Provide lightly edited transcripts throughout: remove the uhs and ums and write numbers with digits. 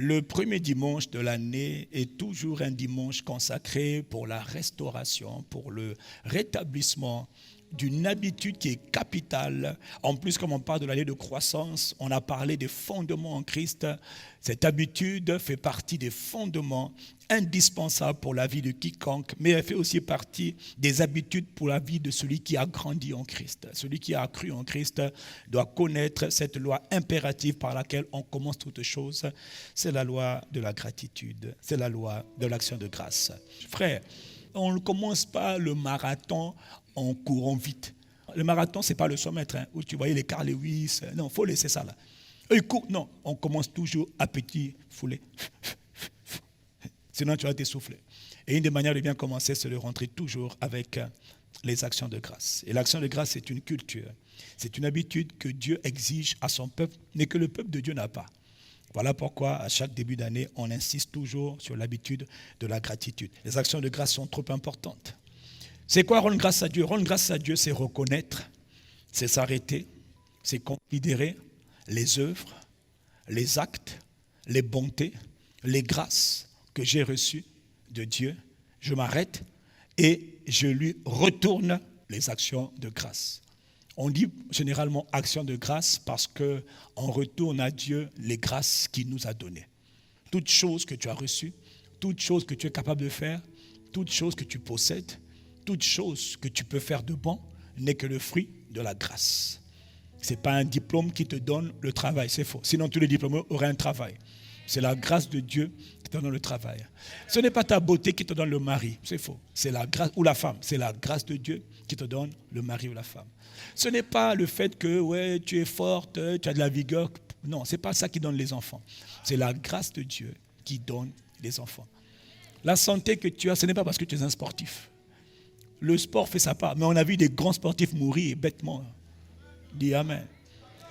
Le premier dimanche de l'année est toujours un dimanche consacré pour la restauration, pour le rétablissement d'une habitude qui est capitale. En plus, comme on parle de l'année de croissance, on a parlé des fondements en Christ. Cette habitude fait partie des fondements indispensables pour la vie de quiconque, mais elle fait aussi partie des habitudes pour la vie de celui qui a grandi en Christ. Celui qui a cru en Christ doit connaître cette loi impérative par laquelle on commence toute chose. C'est la loi de la gratitude, c'est la loi de l'action de grâce. Frère, on ne commence pas le marathon en courant vite. Le marathon, ce n'est pas le 100 mètres, où tu voyais les Carl Lewis. Non, il faut laisser ça là. Eux, ils courent. Non, on commence toujours à petit foulé. Sinon, tu vas t'essouffler. Et une des manières de bien commencer, c'est de rentrer toujours avec les actions de grâce. Et l'action de grâce, c'est une culture. C'est une habitude que Dieu exige à son peuple, mais que le peuple de Dieu n'a pas. Voilà pourquoi, à chaque début d'année, on insiste toujours sur l'habitude de la gratitude. Les actions de grâce sont trop importantes. C'est quoi rendre grâce à Dieu? Rendre grâce à Dieu, c'est reconnaître, c'est s'arrêter, c'est considérer les œuvres, les actes, les bontés, les grâces que j'ai reçues de Dieu. Je m'arrête et je lui retourne les actions de grâce. On dit généralement action de grâce parce qu'on retourne à Dieu les grâces qu'il nous a données. Toute chose que tu as reçue, toute chose que tu es capable de faire, toute chose que tu possèdes, toute chose que tu peux faire de bon n'est que le fruit de la grâce. Ce n'est pas un diplôme qui te donne le travail, c'est faux. Sinon tous les diplômés auraient un travail. C'est la grâce de Dieu qui te donne le travail. Ce n'est pas ta beauté qui te donne le mari, c'est faux. C'est la grâce, ou la femme, c'est la grâce de Dieu qui te donne le mari ou la femme. Ce n'est pas le fait que ouais, tu es forte, tu as de la vigueur. Non, ce n'est pas ça qui donne les enfants. C'est la grâce de Dieu qui donne les enfants. La santé que tu as, ce n'est pas parce que tu es un sportif. Le sport fait sa part, mais on a vu des grands sportifs mourir bêtement. Dis Amen.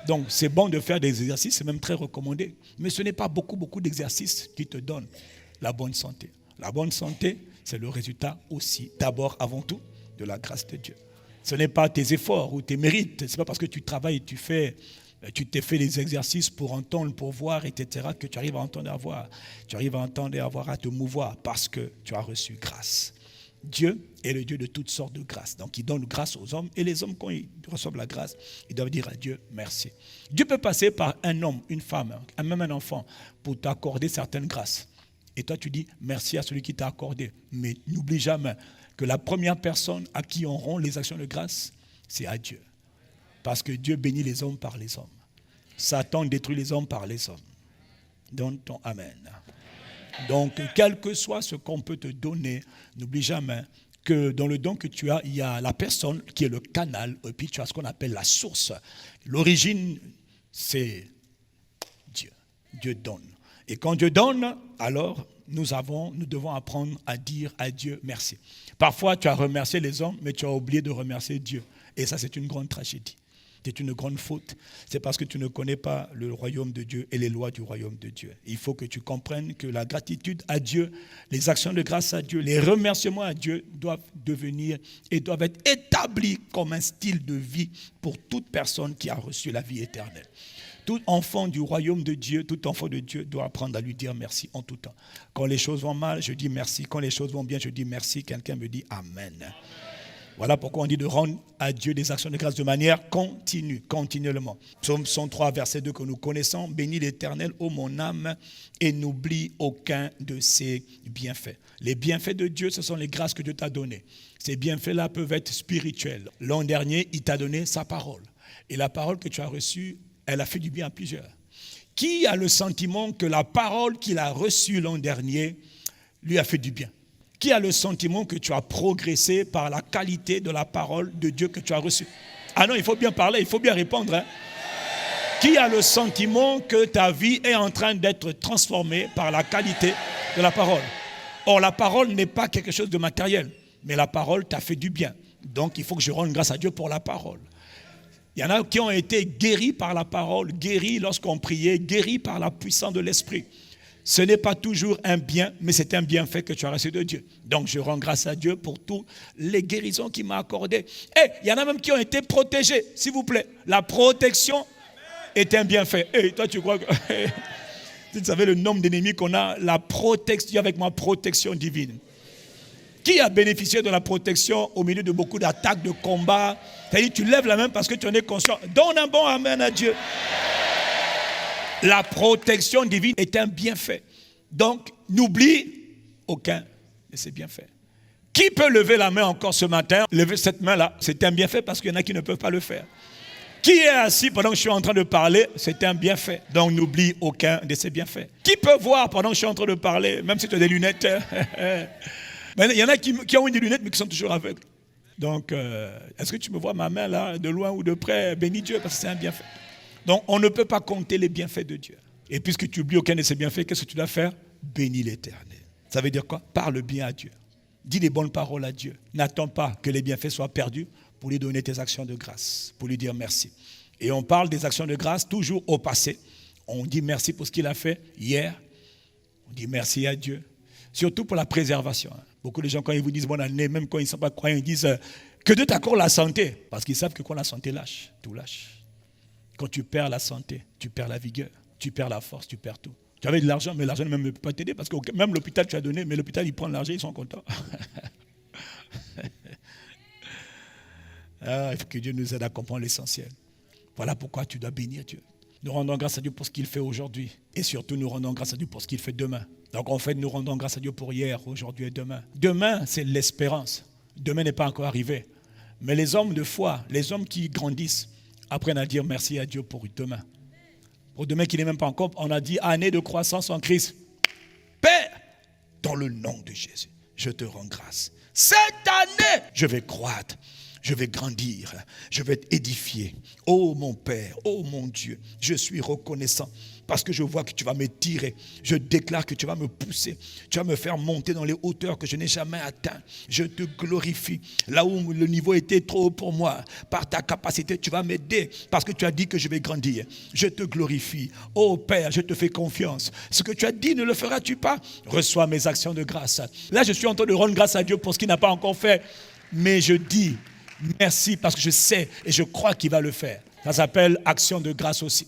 Donc c'est bon de faire des exercices, c'est même très recommandé. Mais ce n'est pas beaucoup d'exercices qui te donnent la bonne santé. La bonne santé, c'est le résultat aussi, d'abord, avant tout, de la grâce de Dieu. Ce n'est pas tes efforts ou tes mérites, ce n'est pas parce que tu travailles, tu t'es fait des exercices pour entendre, pour voir, etc., que tu arrives à entendre et à voir. Tu arrives à entendre et à voir, à te mouvoir, parce que tu as reçu grâce. Dieu est le Dieu de toutes sortes de grâces. Donc il donne grâce aux hommes. Et les hommes, quand ils reçoivent la grâce, ils doivent dire à Dieu merci. Dieu peut passer par un homme, une femme, même un enfant, pour t'accorder certaines grâces. Et toi tu dis merci à celui qui t'a accordé. Mais n'oublie jamais que la première personne à qui on rend les actions de grâce, c'est à Dieu. Parce que Dieu bénit les hommes par les hommes. Satan détruit les hommes par les hommes. Donne ton Amen. Donc, quel que soit ce qu'on peut te donner, n'oublie jamais que dans le don que tu as, il y a la personne qui est le canal, et puis tu as ce qu'on appelle la source. L'origine, c'est Dieu. Dieu donne. Et quand Dieu donne, alors nous devons apprendre à dire à Dieu merci. Parfois, tu as remercié les hommes, mais tu as oublié de remercier Dieu. Et ça, c'est une grande tragédie. C'est une grande faute. C'est parce que tu ne connais pas le royaume de Dieu et les lois du royaume de Dieu. Il faut que tu comprennes que la gratitude à Dieu, les actions de grâce à Dieu, les remerciements à Dieu doivent devenir et doivent être établis comme un style de vie pour toute personne qui a reçu la vie éternelle. Tout enfant du royaume de Dieu, tout enfant de Dieu doit apprendre à lui dire merci en tout temps. Quand les choses vont mal, je dis merci. Quand les choses vont bien, je dis merci. Quelqu'un me dit Amen. Voilà pourquoi on dit de rendre à Dieu des actions de grâce de manière continue, continuellement. Psaume 103, verset 2 que nous connaissons. Bénis l'Éternel, ô mon âme, et n'oublie aucun de ses bienfaits. Les bienfaits de Dieu, ce sont les grâces que Dieu t'a données. Ces bienfaits-là peuvent être spirituels. L'an dernier, il t'a donné sa parole. Et la parole que tu as reçue, elle a fait du bien à plusieurs. Qui a le sentiment que la parole qu'il a reçue l'an dernier lui a fait du bien? Qui a le sentiment que tu as progressé par la qualité de la parole de Dieu que tu as reçue? Ah non, il faut bien parler, il faut bien répondre. Hein? Qui a le sentiment que ta vie est en train d'être transformée par la qualité de la parole? Or, la parole n'est pas quelque chose de matériel, mais la parole t'a fait du bien. Donc, il faut que je rende grâce à Dieu pour la parole. Il y en a qui ont été guéris par la parole, guéris lorsqu'on priait, guéris par la puissance de l'Esprit. Ce n'est pas toujours un bien, mais c'est un bienfait que tu as reçu de Dieu. Donc, je rends grâce à Dieu pour toutes les guérisons qu'il m'a accordées. Et il y en a même qui ont été protégés, s'il vous plaît. La protection est un bienfait. Et toi, tu crois que... Si tu savais le nombre d'ennemis qu'on a, la protection, dis avec moi, protection divine. Qui a bénéficié de la protection au milieu de beaucoup d'attaques, de combats? C'est-à-dire, tu lèves la main parce que tu en es conscient. Donne un bon amen à Dieu. La protection divine est un bienfait. Donc, n'oublie aucun de ces bienfaits. Qui peut lever la main encore ce matin? Lever cette main-là, c'est un bienfait parce qu'il y en a qui ne peuvent pas le faire. Qui est assis pendant que je suis en train de parler? C'est un bienfait. Donc, n'oublie aucun de ces bienfaits. Qui peut voir pendant que je suis en train de parler, même si tu as des lunettes? Il y en a qui ont des lunettes mais qui sont toujours aveugles. Donc, est-ce que tu me vois ma main là, de loin ou de près? Bénis Dieu parce que c'est un bienfait. Donc, on ne peut pas compter les bienfaits de Dieu. Et puisque tu oublies aucun de ces bienfaits, qu'est-ce que tu dois faire? Bénis l'Éternel. Ça veut dire quoi? Parle bien à Dieu. Dis des bonnes paroles à Dieu. N'attends pas que les bienfaits soient perdus pour lui donner tes actions de grâce, pour lui dire merci. Et on parle des actions de grâce toujours au passé. On dit merci pour ce qu'il a fait hier. On dit merci à Dieu. Surtout pour la préservation. Beaucoup de gens, quand ils vous disent bonne année, même quand ils ne sont pas croyants, ils disent que Dieu t'accorde la santé. Parce qu'ils savent que quand la santé lâche, tout lâche. Quand tu perds la santé, tu perds la vigueur, tu perds la force, tu perds tout. Tu avais de l'argent, mais l'argent ne peut pas t'aider parce que même l'hôpital tu as donné, mais l'hôpital il prend l'argent, ils sont contents. Il faut que Dieu nous aide à comprendre l'essentiel. Voilà pourquoi tu dois bénir Dieu. Nous rendons grâce à Dieu pour ce qu'il fait aujourd'hui. Et surtout, nous rendons grâce à Dieu pour ce qu'il fait demain. Donc en fait, nous rendons grâce à Dieu pour hier, aujourd'hui et demain. Demain, c'est l'espérance. Demain n'est pas encore arrivé. Mais les hommes de foi, les hommes qui grandissent, apprennent à dire merci à Dieu pour demain. Pour demain qui n'est même pas encore, on a dit année de croissance en Christ. Père, dans le nom de Jésus, je te rends grâce. Cette année, je vais croître. Je vais grandir, je vais être édifié. Oh mon Père, oh mon Dieu, je suis reconnaissant parce que je vois que tu vas me tirer. Je déclare que tu vas me pousser. Tu vas me faire monter dans les hauteurs que je n'ai jamais atteintes. Je te glorifie. Là où le niveau était trop haut pour moi, par ta capacité, tu vas m'aider parce que tu as dit que je vais grandir. Je te glorifie. Oh Père, je te fais confiance. Ce que tu as dit, ne le feras-tu pas? Reçois mes actions de grâce. Là, je suis en train de rendre grâce à Dieu pour ce qu'il n'a pas encore fait. Mais je dis merci parce que je sais et je crois qu'il va le faire. Ça s'appelle action de grâce aussi.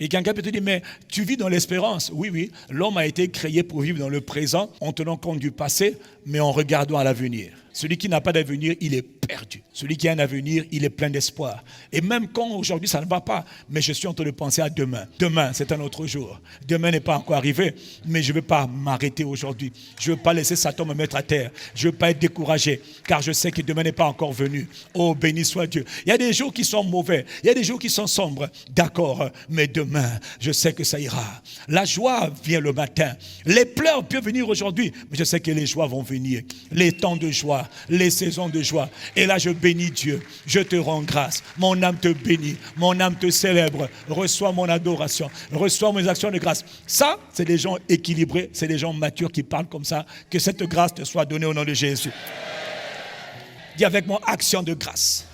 Et quelqu'un peut te dire, mais tu vis dans l'espérance. Oui, l'homme a été créé pour vivre dans le présent en tenant compte du passé, mais en regardant à l'avenir. Celui qui n'a pas d'avenir, il est perdu. Celui qui a un avenir, il est plein d'espoir. Et même quand aujourd'hui ça ne va pas, mais je suis en train de penser à demain. Demain, c'est un autre jour. Demain n'est pas encore arrivé, mais je ne veux pas m'arrêter aujourd'hui. Je ne veux pas laisser Satan me mettre à terre. Je ne veux pas être découragé, car je sais que demain n'est pas encore venu. Oh, béni soit Dieu. Il y a des jours qui sont mauvais, il y a des jours qui sont sombres. D'accord, mais demain, je sais que ça ira. La joie vient le matin. Les pleurs peuvent venir aujourd'hui, mais je sais que les joies vont venir. Les temps de joie, les saisons de joie. Et là, je bénis Dieu. Je te rends grâce. Mon âme te bénit. Mon âme te célèbre. Reçois mon adoration. Reçois mes actions de grâce. Ça, c'est des gens équilibrés. C'est des gens matures qui parlent comme ça. Que cette grâce te soit donnée au nom de Jésus. Dis avec moi, action de grâce.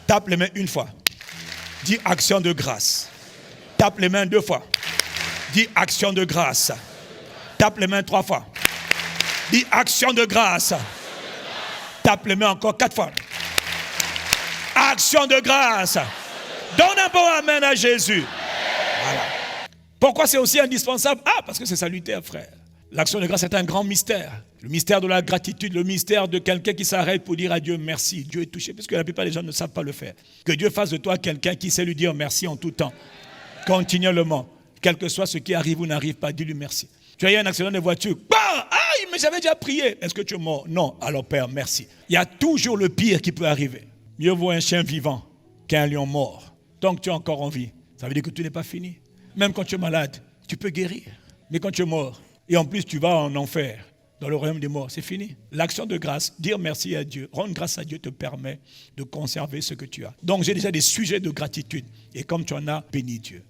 Tape les mains une fois. Dis action de grâce. Tape les mains deux fois. Dis action de grâce. Tape les mains trois fois. Dis action de grâce. Tape les mains encore 4 fois. Action de grâce. Donne un bon amen à Jésus. Voilà. Pourquoi c'est aussi indispensable? Parce que c'est salutaire, frère. L'action de grâce est un grand mystère. Le mystère de la gratitude, le mystère de quelqu'un qui s'arrête pour dire à Dieu merci. Dieu est touché, parce que la plupart des gens ne savent pas le faire. Que Dieu fasse de toi quelqu'un qui sait lui dire merci en tout temps. Continuellement. Quel que soit ce qui arrive ou n'arrive pas, dis-lui merci. Tu as eu un accident de voiture. Mais j'avais déjà prié. Est-ce que tu es mort? Non. Alors Père, merci. Il y a toujours le pire qui peut arriver. Mieux vaut un chien vivant qu'un lion mort. Tant que tu es encore en vie, ça veut dire que tu n'es pas fini. Même quand tu es malade, tu peux guérir. Mais quand tu es mort, et en plus tu vas en enfer, dans le royaume des morts, c'est fini. L'action de grâce, dire merci à Dieu, rendre grâce à Dieu te permet de conserver ce que tu as. Donc j'ai déjà des sujets de gratitude. Et comme tu en as, bénis Dieu.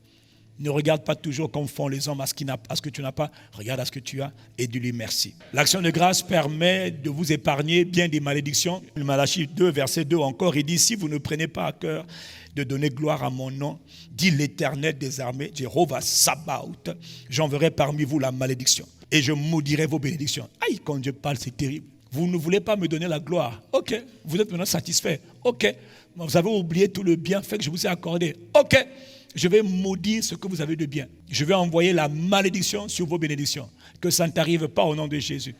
Ne regarde pas toujours comme font les hommes à ce que tu n'as pas. Regarde à ce que tu as et dis-lui merci. L'action de grâce permet de vous épargner bien des malédictions. Malachie 2, verset 2 encore, il dit, si vous ne prenez pas à cœur de donner gloire à mon nom, dit l'Éternel des armées, Jéhovah Sabaoth, j'enverrai parmi vous la malédiction et je maudirai vos bénédictions. Aïe, quand Dieu parle, c'est terrible. Vous ne voulez pas me donner la gloire. Ok, vous êtes maintenant satisfait. Ok, vous avez oublié tout le bienfait que je vous ai accordé. Ok. je vais maudire ce que vous avez de bien. Je vais envoyer la malédiction sur vos bénédictions. Que ça ne t'arrive pas au nom de Jésus.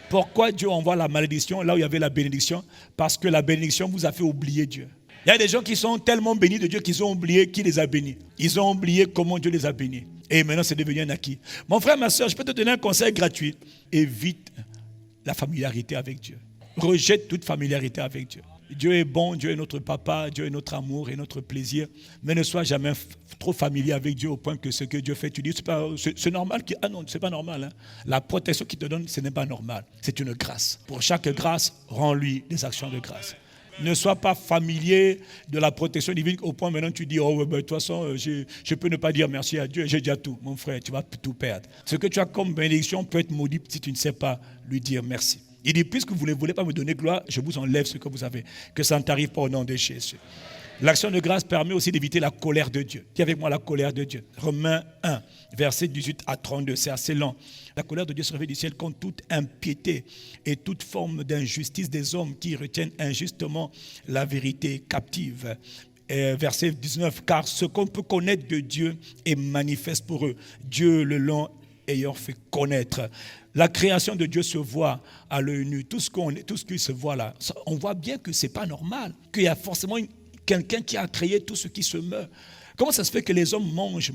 Pourquoi Dieu envoie la malédiction là où il y avait la bénédiction? Parce que la bénédiction vous a fait oublier Dieu. Il y a des gens qui sont tellement bénis de Dieu qu'ils ont oublié qui les a bénis. Ils ont oublié comment Dieu les a bénis. Et maintenant, c'est devenu un acquis. Mon frère, ma soeur, je peux te donner un conseil gratuit. Évite la familiarité avec Dieu. Rejette toute familiarité avec Dieu. Dieu est bon, Dieu est notre papa, Dieu est notre amour et notre plaisir. Mais ne sois jamais trop familier avec Dieu au point que ce que Dieu fait, tu dis, c'est normal. Ah non, c'est pas normal. Hein. La protection qu'il te donne, ce n'est pas normal. C'est une grâce. Pour chaque grâce, rends-lui des actions de grâce. Ne sois pas familier de la protection divine au point maintenant tu dis, oh, de toute façon, je peux ne pas dire merci à Dieu, j'ai déjà tout. Mon frère, tu vas tout perdre. Ce que tu as comme bénédiction peut être maudit si tu ne sais pas lui dire merci. Il dit, puisque vous ne voulez pas me donner gloire, je vous enlève ce que vous avez. Que ça ne t'arrive pas au nom de Jésus. L'action de grâce permet aussi d'éviter la colère de Dieu. Dis avec moi la colère de Dieu. Romains 1, versets 18 à 32, c'est assez long. La colère de Dieu se révèle du ciel contre toute impiété et toute forme d'injustice des hommes qui retiennent injustement la vérité captive. Verset 19, car ce qu'on peut connaître de Dieu est manifeste pour eux. Dieu le long ayant fait connaître. La création de Dieu se voit à l'œil nu. Tout ce qui se voit là, on voit bien que ce n'est pas normal, qu'il y a forcément quelqu'un qui a créé tout ce qui se meurt. Comment ça se fait que les hommes mangent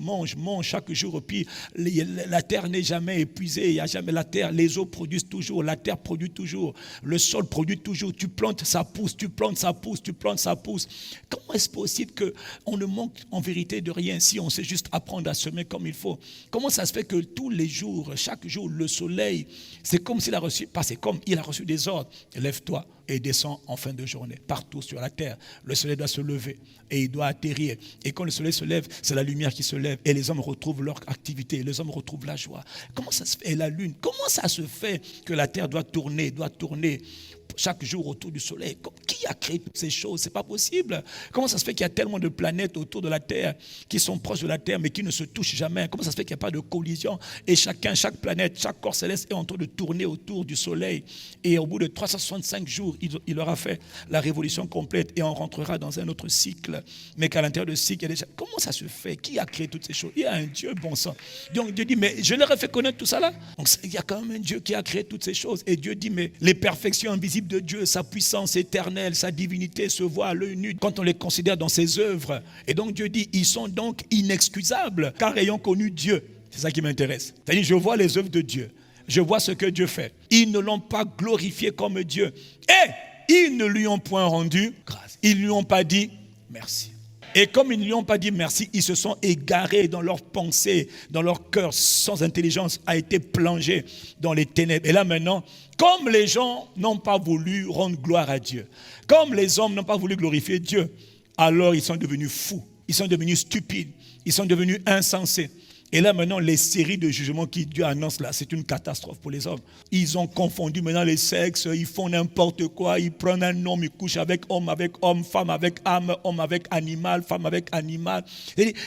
chaque jour, puis la terre n'est jamais épuisée, il n'y a jamais la terre, les eaux produisent toujours, la terre produit toujours, le sol produit toujours, tu plantes, ça pousse, tu plantes, ça pousse, tu plantes, ça pousse. Comment est-ce possible qu'on ne manque en vérité de rien si on sait juste apprendre à semer comme il faut? Comment ça se fait que tous les jours, chaque jour, le soleil, c'est comme s'il a reçu, pas c'est comme il a reçu des ordres, lève-toi et descend en fin de journée, partout sur la terre. Le soleil doit se lever et il doit atterrir. Et quand le soleil se lève, c'est la lumière qui se lève et les hommes retrouvent leur activité, les hommes retrouvent la joie. Comment ça se fait? Et la lune, comment ça se fait que la terre doit tourner chaque jour autour du soleil? Qui a créé toutes ces choses? C'est pas possible. Comment ça se fait qu'il y a tellement de planètes autour de la terre qui sont proches de la terre mais qui ne se touchent jamais? Comment ça se fait qu'il n'y a pas de collision? Et chaque planète, chaque corps céleste est en train de tourner autour du soleil. Et au bout de 365 jours, il aura fait la révolution complète et on rentrera dans un autre cycle. Mais qu'à l'intérieur de ce cycle, il y a déjà... Comment ça se fait? Qui a créé toutes ces choses? Il y a un Dieu, bon sang. Donc Dieu dit, mais je leur ai fait connaître tout ça là. Donc il y a quand même un Dieu qui a créé toutes ces choses. Et Dieu dit, mais les perfections invisibles de Dieu, sa puissance éternelle, sa divinité se voit à l'œil nu quand on les considère dans ses œuvres. Et donc Dieu dit, ils sont donc inexcusables car ayant connu Dieu. C'est ça qui m'intéresse. C'est-à-dire, je vois les œuvres de Dieu. Je vois ce que Dieu fait. Ils ne l'ont pas glorifié comme Dieu. Et ils ne lui ont point rendu grâce. Ils ne lui ont pas dit merci. Et comme ils ne lui ont pas dit merci, ils se sont égarés dans leurs pensées, dans leur cœur sans intelligence, a été plongé dans les ténèbres. Et là maintenant, comme les gens n'ont pas voulu rendre gloire à Dieu, comme les hommes n'ont pas voulu glorifier Dieu, alors ils sont devenus fous, ils sont devenus stupides, ils sont devenus insensés. Et là maintenant, les séries de jugements que Dieu annonce là, c'est une catastrophe pour les hommes. Ils ont confondu maintenant les sexes, ils font n'importe quoi, ils prennent un homme, ils couchent avec homme, femme avec âme, homme avec animal, femme avec animal.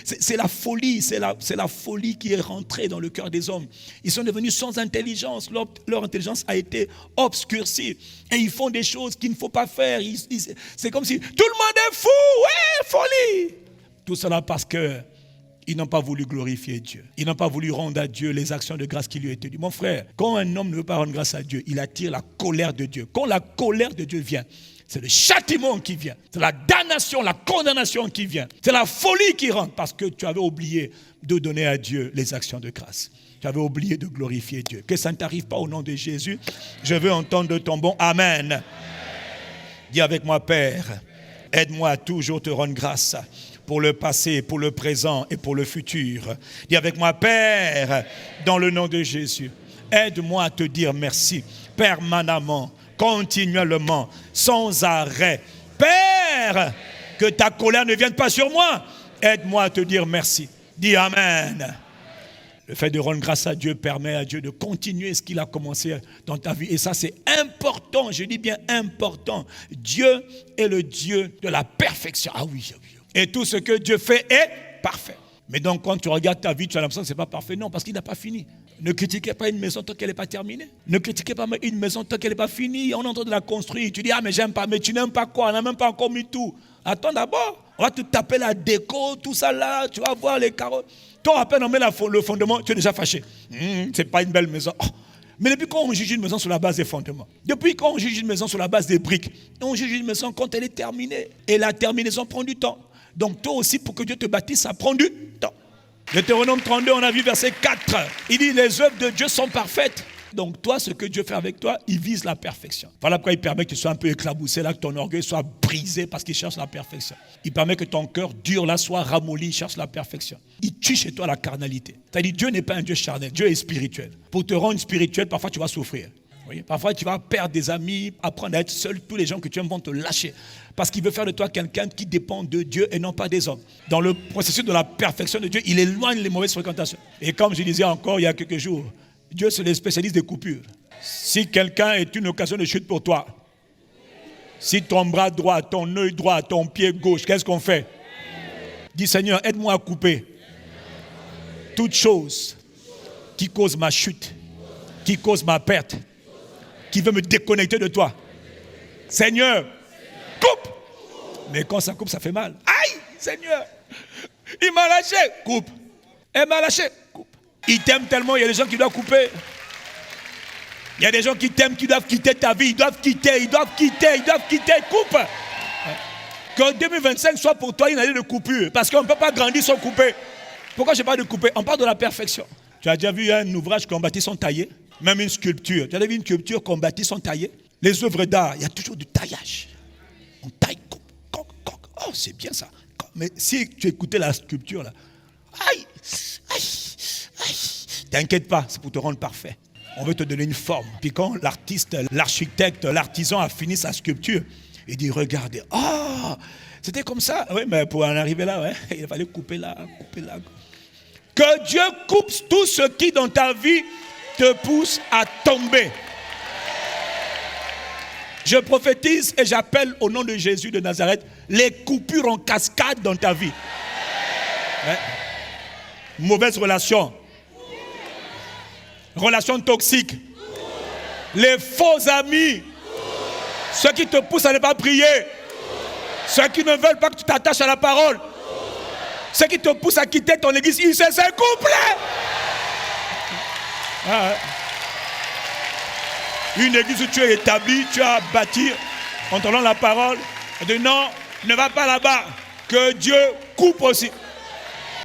C'est la folie, c'est la folie qui est rentrée dans le cœur des hommes. Ils sont devenus sans intelligence, leur intelligence a été obscurcie. Et ils font des choses qu'il ne faut pas faire. C'est comme si tout le monde est fou, ouais, folie. Tout cela parce que ils n'ont pas voulu glorifier Dieu. Ils n'ont pas voulu rendre à Dieu les actions de grâce qui lui étaient dues. Mon frère, quand un homme ne veut pas rendre grâce à Dieu, il attire la colère de Dieu. Quand la colère de Dieu vient, c'est le châtiment qui vient. C'est la damnation, la condamnation qui vient. C'est la folie qui rentre parce que tu avais oublié de donner à Dieu les actions de grâce. Tu avais oublié de glorifier Dieu. Que ça ne t'arrive pas au nom de Jésus. Je veux entendre de ton bon Amen. Dis avec moi, Père, aide-moi à toujours te rendre grâce pour le passé, pour le présent et pour le futur. Dis avec moi, Père, dans le nom de Jésus, aide-moi à te dire merci permanemment, continuellement, sans arrêt. Père, que ta colère ne vienne pas sur moi. Aide-moi à te dire merci. Dis Amen. Le fait de rendre grâce à Dieu permet à Dieu de continuer ce qu'il a commencé dans ta vie. Et ça, c'est important, je dis bien important. Dieu est le Dieu de la perfection. Ah oui, oui. Et tout ce que Dieu fait est parfait. Mais donc, quand tu regardes ta vie, tu as l'impression que ce n'est pas parfait. Non, parce qu'il n'a pas fini. Ne critiquez pas une maison tant qu'elle n'est pas terminée. Ne critiquez pas une maison tant qu'elle n'est pas finie. On est en train de la construire. Tu dis, ah, mais j'aime pas. Mais tu n'aimes pas quoi? On n'a même pas encore mis tout. Attends d'abord. On va te taper la déco, tout ça là, tu vas voir les carreaux. Toi, à peine on met le fondement, tu es déjà fâché. C'est pas une belle maison. Oh. Mais depuis quand on juge une maison sur la base des fondements? Depuis quand on juge une maison sur la base des briques? On juge une maison quand elle est terminée. Et la terminaison prend du temps. Donc toi aussi, pour que Dieu te bâtisse, ça prend du temps. Deutéronome 32, on a vu verset 4. Il dit, les œuvres de Dieu sont parfaites. Donc toi, ce que Dieu fait avec toi, il vise la perfection. Voilà pourquoi il permet que tu sois un peu éclaboussé là, que ton orgueil soit brisé parce qu'il cherche la perfection. Il permet que ton cœur dur là soit ramolli, il cherche la perfection. Il tue chez toi la carnalité. C'est-à-dire Dieu n'est pas un Dieu charnel, Dieu est spirituel. Pour te rendre spirituel, parfois tu vas souffrir. Oui, parfois tu vas perdre des amis, apprendre à être seul, tous les gens que tu aimes vont te lâcher. Parce qu'il veut faire de toi quelqu'un qui dépend de Dieu et non pas des hommes. Dans le processus de la perfection de Dieu, il éloigne les mauvaises fréquentations. Et comme je disais encore il y a quelques jours, Dieu c'est le spécialiste des coupures. Si quelqu'un est une occasion de chute pour toi, si ton bras droit, ton œil droit, ton pied gauche, qu'est-ce qu'on fait? Dis Seigneur, aide-moi à couper toute chose qui cause ma chute, qui cause ma perte, qui veut me déconnecter de toi. Seigneur, coupe. Mais quand ça coupe, ça fait mal. Aïe, Seigneur, il m'a lâché, coupe. Elle m'a lâché, coupe. Il t'aime tellement, il y a des gens qui doivent couper. Il y a des gens qui t'aiment, qui doivent quitter ta vie. Ils doivent quitter, coupe. Que 2025 soit pour toi une année de coupure. Parce qu'on ne peut pas grandir sans couper. Pourquoi je parle de couper? On parle de la perfection. Tu as déjà vu un ouvrage qu'on bâtit sans tailler? Même une sculpture. Tu as déjà vu une sculpture qu'on bâtit sans tailler? Les œuvres d'art, il y a toujours du taillage. On taille, coupe. Oh, c'est bien ça. Mais si tu écoutais la sculpture là, aïe, t'inquiète pas, c'est pour te rendre parfait. On veut te donner une forme. Puis quand l'artiste, l'architecte, l'artisan a fini sa sculpture, il dit, regardez, oh, c'était comme ça. Oui, mais pour en arriver là, ouais, il fallait couper là. Que Dieu coupe tout ce qui dans ta vie te pousse à tomber. Je prophétise et j'appelle au nom de Jésus de Nazareth les coupures en cascade dans ta vie. Ouais. Mauvaise relation. Relation toxique. Les faux amis. Ceux qui te poussent à ne pas prier. Ceux qui ne veulent pas que tu t'attaches à la parole. Ceux qui te poussent à quitter ton église. Ils se couplent. Ah, ouais. Une église où tu es établi, tu as bâti, en entendant la parole, et dit non, ne va pas là-bas, que Dieu coupe aussi.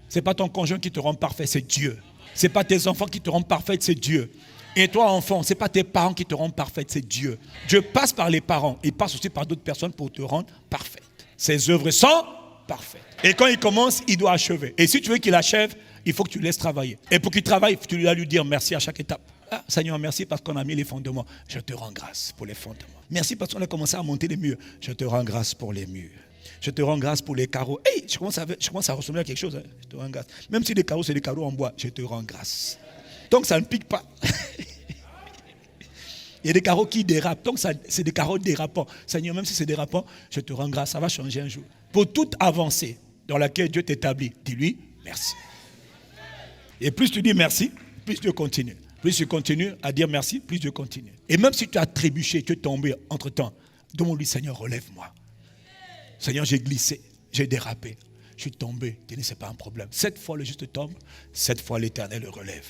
Ce n'est pas ton conjoint qui te rend parfait, c'est Dieu. Ce n'est pas tes enfants qui te rendent parfaite, c'est Dieu. Et toi, enfant, ce n'est pas tes parents qui te rendent parfaite, c'est Dieu. Dieu passe par les parents, il passe aussi par d'autres personnes pour te rendre parfaite. Ses œuvres sont parfaites. Et quand il commence, il doit achever. Et si tu veux qu'il achève, il faut que tu le laisses travailler. Et pour qu'il travaille, tu dois lui dire merci à chaque étape. Ah, Seigneur, merci parce qu'on a mis les fondements. Je te rends grâce pour les fondements. Merci parce qu'on a commencé à monter les murs. Je te rends grâce pour les murs. Je te rends grâce pour les carreaux. Hey, je commence à ressembler à quelque chose. Hein. Je te rends grâce. Même si les carreaux, c'est des carreaux en bois, je te rends grâce. Donc ça ne pique pas. Il y a des carreaux qui dérapent. Donc c'est des carreaux dérapants. Seigneur, même si c'est dérapant, je te rends grâce. Ça va changer un jour. Pour toute avancée dans laquelle Dieu t'établit, dis-lui merci. Et plus tu dis merci, plus Dieu continue. Plus tu continues à dire merci, plus Dieu continue. Et même si tu as trébuché, tu es tombé entre-temps, demande-lui, Seigneur, relève-moi. Seigneur, j'ai glissé, j'ai dérapé, je suis tombé. Tu dis, ce n'est pas un problème. 7 fois le juste tombe, 7 fois l'Éternel le relève.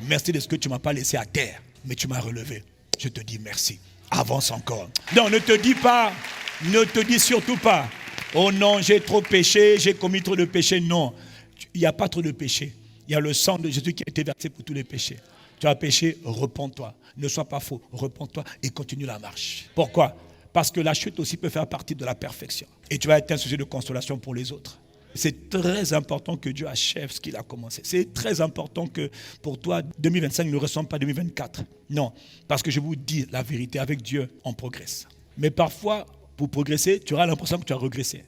Merci de ce que tu ne m'as pas laissé à terre, mais tu m'as relevé. Je te dis merci. Avance encore. Non, ne te dis surtout pas, oh non, j'ai trop péché, j'ai commis trop de péchés. Non, il n'y a pas trop de péchés. Il y a le sang de Jésus qui a été versé pour tous les péchés. Tu as péché, repens-toi. Ne sois pas faux, repens-toi et continue la marche. Pourquoi? Parce que la chute aussi peut faire partie de la perfection. Et tu vas être un sujet de consolation pour les autres. C'est très important que Dieu achève ce qu'il a commencé. C'est très important que pour toi, 2025 ne ressemble pas à 2024. Non, parce que je vous dis la vérité, avec Dieu, on progresse. Mais parfois, pour progresser, tu auras l'impression que tu as régressé.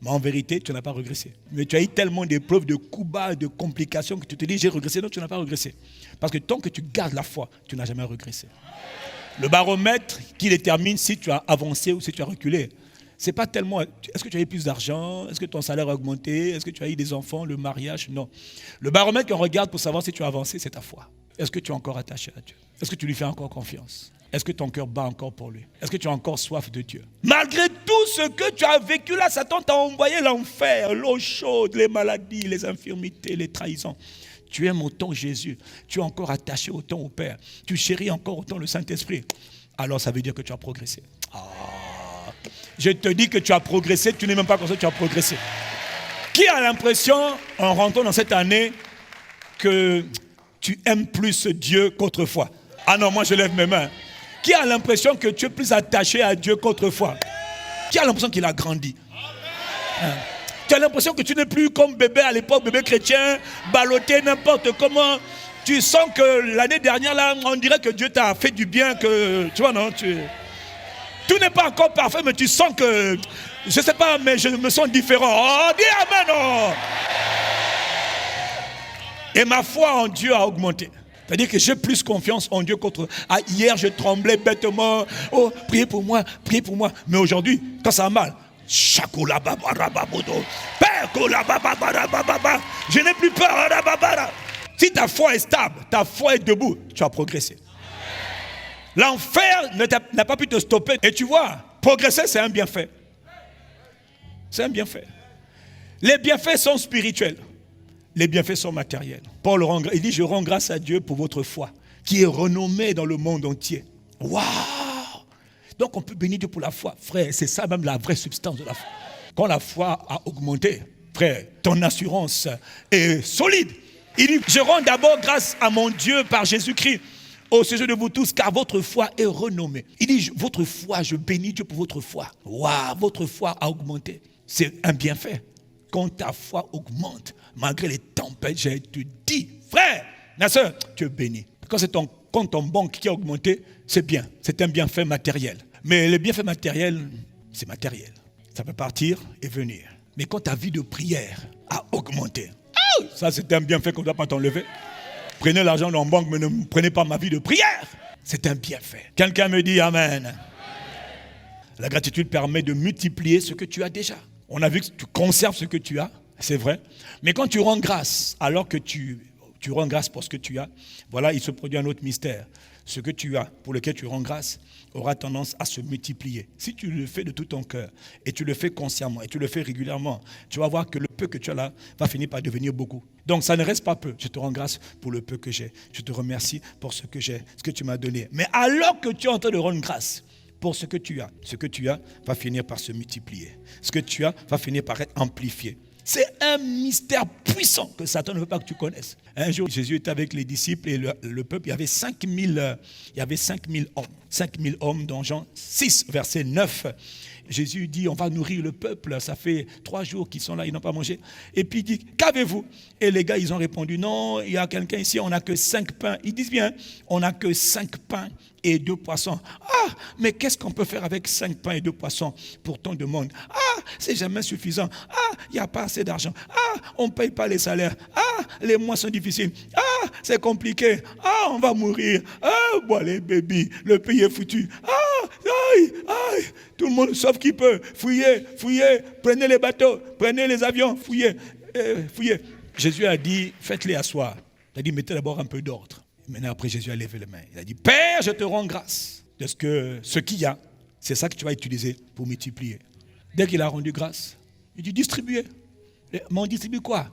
Mais en vérité, tu n'as pas régressé. Mais tu as eu tellement d'épreuves, de coups bas, de complications que tu te dis, j'ai régressé. Non, tu n'as pas régressé. Parce que tant que tu gardes la foi, tu n'as jamais régressé. Le baromètre qui détermine si tu as avancé ou si tu as reculé, ce n'est pas tellement, est-ce que tu as eu plus d'argent? Est-ce que ton salaire a augmenté? Est-ce que tu as eu des enfants? Le mariage? Non. Le baromètre qu'on regarde pour savoir si tu as avancé, c'est ta foi. Est-ce que tu es encore attaché à Dieu? Est-ce que tu lui fais encore confiance? Est-ce que ton cœur bat encore pour lui? Est-ce que tu as encore soif de Dieu? Malgré tout tout ce que tu as vécu là, Satan t'a envoyé l'enfer, l'eau chaude, les maladies, les infirmités, les trahisons. Tu aimes autant Jésus, tu es encore attaché autant au Père, tu chéris encore autant le Saint-Esprit. Alors ça veut dire que tu as progressé. Je te dis que tu as progressé, tu n'es même pas conscient que tu as progressé. Qui a l'impression, en rentrant dans cette année, que tu aimes plus Dieu qu'autrefois? Ah non, moi je lève mes mains. Qui a l'impression que tu es plus attaché à Dieu qu'autrefois? Qui a l'impression qu'il a grandi? Tu as l'impression que tu n'es plus comme bébé à l'époque, bébé chrétien, ballotté n'importe comment. Tu sens que l'année dernière, là, on dirait que Dieu t'a fait du bien, que tu vois, non, tout n'est pas encore parfait, mais tu sens que, je ne sais pas, mais je me sens différent. Oh, dis Amen, oh. Et ma foi en Dieu a augmenté. C'est-à-dire que j'ai plus confiance en Dieu qu'autre. Hier, je tremblais bêtement. Oh, priez pour moi, priez pour moi. Mais aujourd'hui, quand ça va mal, je n'ai plus peur. Si ta foi est stable, ta foi est debout, tu as progressé. L'enfer n'a pas pu te stopper. Et tu vois, progresser, c'est un bienfait. C'est un bienfait. Les bienfaits sont spirituels. Les bienfaits sont matériels. Paul il dit, je rends grâce à Dieu pour votre foi, qui est renommée dans le monde entier. Waouh! Donc on peut bénir Dieu pour la foi. Frère, c'est ça même la vraie substance de la foi. Quand la foi a augmenté, frère, ton assurance est solide. Il dit, je rends d'abord grâce à mon Dieu par Jésus-Christ au sujet de vous tous, car votre foi est renommée. Il dit, votre foi, je bénis Dieu pour votre foi. Waouh, votre foi a augmenté. C'est un bienfait. Quand ta foi augmente, malgré les tempêtes, je te dis, frère, ma soeur, tu es béni. Quand c'est ton compte en banque qui a augmenté, c'est bien. C'est un bienfait matériel. Mais le bienfait matériel, c'est matériel. Ça peut partir et venir. Mais quand ta vie de prière a augmenté, ça c'est un bienfait qu'on ne doit pas t'enlever. Prenez l'argent dans la banque, mais ne prenez pas ma vie de prière. C'est un bienfait. Quelqu'un me dit Amen. La gratitude permet de multiplier ce que tu as déjà. On a vu que tu conserves ce que tu as, c'est vrai. Mais quand tu rends grâce, alors que tu rends grâce pour ce que tu as, voilà, il se produit un autre mystère. Ce que tu as, pour lequel tu rends grâce, aura tendance à se multiplier. Si tu le fais de tout ton cœur, et tu le fais consciemment, et tu le fais régulièrement, tu vas voir que le peu que tu as là va finir par devenir beaucoup. Donc ça ne reste pas peu. Je te rends grâce pour le peu que j'ai. Je te remercie pour ce que j'ai, ce que tu m'as donné. Mais alors que tu es en train de rendre grâce pour ce que tu as va finir par se multiplier. Ce que tu as va finir par être amplifié. C'est un mystère puissant que Satan ne veut pas que tu connaisses. Un jour, Jésus était avec les disciples et le peuple. Il y avait 5000 hommes. 5000 hommes dans Jean 6, verset 9. Jésus dit, on va nourrir le peuple. Ça fait 3 jours qu'ils sont là, ils n'ont pas mangé. Et puis il dit, qu'avez-vous? Et les gars, ils ont répondu, non, il y a quelqu'un ici, on n'a que 5 pains. Ils disent bien, on n'a que 5 pains et 2 poissons. Ah, mais qu'est-ce qu'on peut faire avec 5 pains et 2 poissons pour tant de monde? Ah, c'est jamais suffisant. Ah, il n'y a pas assez d'argent. Ah, on ne paye pas les salaires. Ah, les mois sont difficiles. Ah, c'est compliqué. Ah, on va mourir. Ah, bon, les bébés, le pays est foutu. Ah, aïe, aïe. Tout le monde, sauf qui peut. Fouillez, fouillez. Prenez les bateaux, prenez les avions, fouillez. Fouillez. Jésus a dit, faites-les asseoir. Il a dit, mettez d'abord un peu d'ordre. Maintenant, après, Jésus a levé les mains. Il a dit, Père, je te rends grâce de ce qu'il y a. C'est ça que tu vas utiliser pour multiplier. Dès qu'il a rendu grâce, il dit, distribuez. Mais on distribue quoi?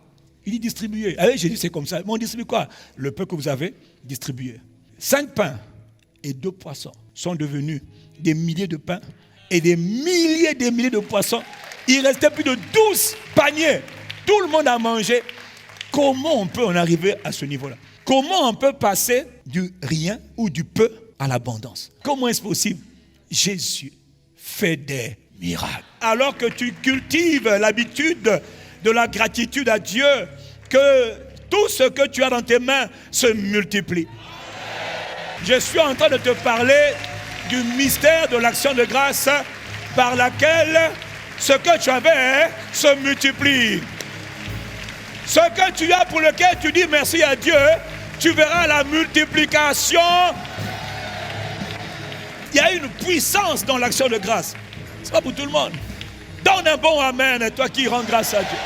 Il dit, distribuez. Allez, Jésus, c'est comme ça. Mais on distribue quoi? Le peu que vous avez, distribuez. 5 pains et 2 poissons sont devenus des milliers de pains et des milliers de poissons. Il restait plus de 12 paniers. Tout le monde a mangé. Comment on peut en arriver à ce niveau-là? Comment on peut passer du rien ou du peu à l'abondance? Comment est-ce possible? Jésus fait des miracles. Alors que tu cultives l'habitude de la gratitude à Dieu, que tout ce que tu as dans tes mains se multiplie. Je suis en train de te parler du mystère de l'action de grâce par laquelle ce que tu avais se multiplie. Ce que tu as pour lequel tu dis merci à Dieu, tu verras la multiplication. Il y a une puissance dans l'action de grâce. Ce n'est pas pour tout le monde. Donne un bon amen, toi qui rends grâce à Dieu.